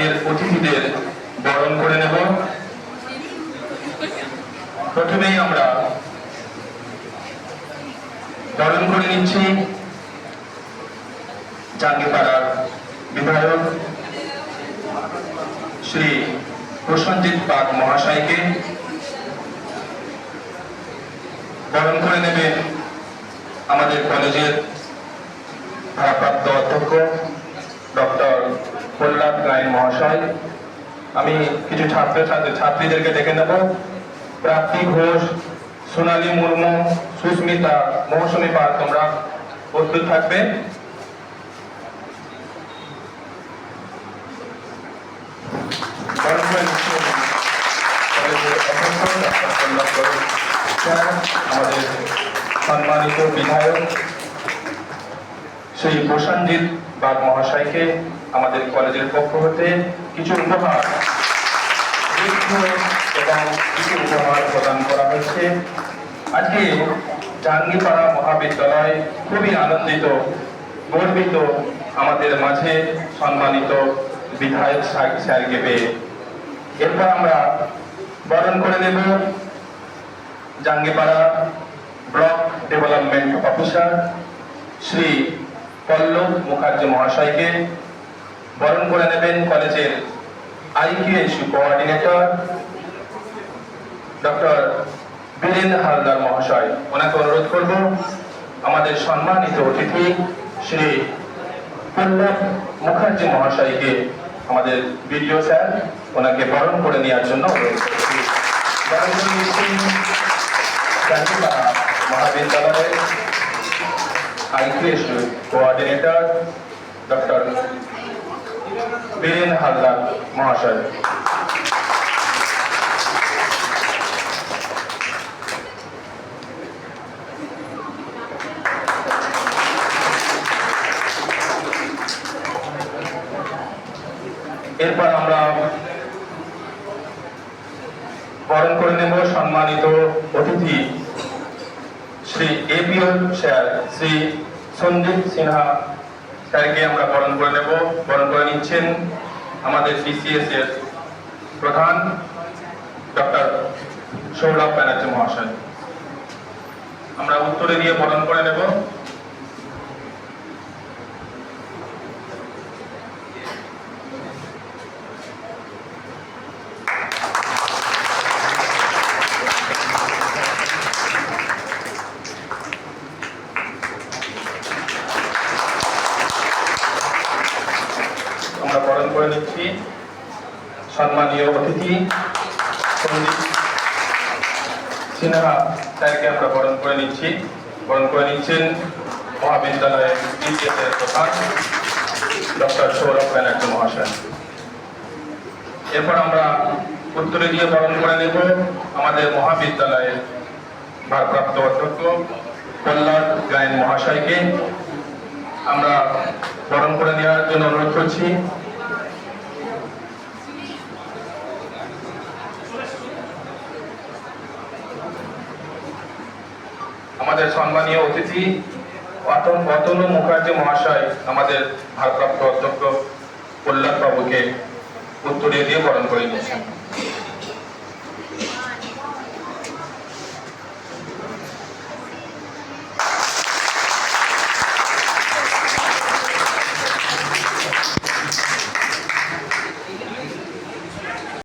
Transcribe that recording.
আজকের অতিথিদের বরণ করে নেব। প্রথমেই আমরা বরণ করে নিচ্ছি জাঙ্গিপাড়ার বিধায়ক শ্রী প্রসেনজিৎ বাগ মহাশয়কে। বরণ করে নেবেন আমাদের কলেজের ভারপ্রাপ্ত অধ্যক্ষ ডক্টর প্রহ্লাদ গায়েন মহাশয়। আমি কিছু ছাত্রীদেরকে ডেকে নেব। প্রাপ্তি ঘোষ, সোনালী মুর্মু, সুস্মিতা, মৌসুমী পাল, তোমরা প্রস্তুত থাকবে। আমাদের সম্মানিত বিধায়ক শ্রী প্রসেনজিৎ বাগ মহাশয়কে আমাদের কলেজের পক্ষ হতে কিছু উপহার এবং কিছু উপহার প্রদান করা হয়েছে। আজকে জাঙ্গিপাড়া মহাবিদ্যালয় খুবই আনন্দিত, গর্বিত আমাদের মাঝে সম্মানিত বিধায়ক স্যারকে পেয়ে। এরপর আমরা বরণ করে নেব Jangipara block development officer Shri Pallab Mukherjee মহাশয়কে। বরণ করে নেবেন কলেজের IQSU coordinator doctor Biren Haldar মহাশয়। ওনাকে অনুরোধ করব আমাদের সম্মানিত অতিথি শ্রী পল্লব মুখার্জি মহাশয়কে, আমাদের বিডিও স্যার, ওনাকে বরণ করে নেওয়ার জন্য অনুরোধ করছি। মহাবিদ্যালয়ের IQSU coordinator doctor Biren Haldar মহাশয়। এরপর আমরা বরণ করে নেব সম্মানিত অতিথি শ্রী APO স্যার শ্রী সঞ্জীব সিনহা স্যারকে আমরা বরণ করে নেব। বরণ করে নিচ্ছেন আমাদের BCS এর প্রধান ডক্টর সৌরভ ব্যানার্জি মহাশয়। আমরা উত্তরে দিয়ে বরণ করে নেব। আমরা বরণ করে নিচ্ছি সম্মানীয় অতিথি সঞ্জীব সিনহা স্যারকে আমরা বরণ করে নিচ্ছি। বরণ করে নিচ্ছেন মহাবিদ্যালয়ের BCS এর প্রধান ডক্টর সৌরভ ব্যানার্জি মহাশয়। এরপর আমরা উত্তরে দিয়ে বরণ করে নেব আমাদের মহাবিদ্যালয়ের ভারপ্রাপ্ত অধ্যক্ষ প্রহ্লাদ গায়েন মহাশয়কে। আমরা বরণ করে নেওয়ার জন্য অনুরোধ করছি। আমাদের সম্মানীয় অতিথি অতনু মুখার্জি মহাশয় আমাদের ভারপ্রাপ্ত অধ্যক্ষ প্রহ্লাদ বাবুকে উত্তরে দিয়ে বরণ করে নিয়েছেন।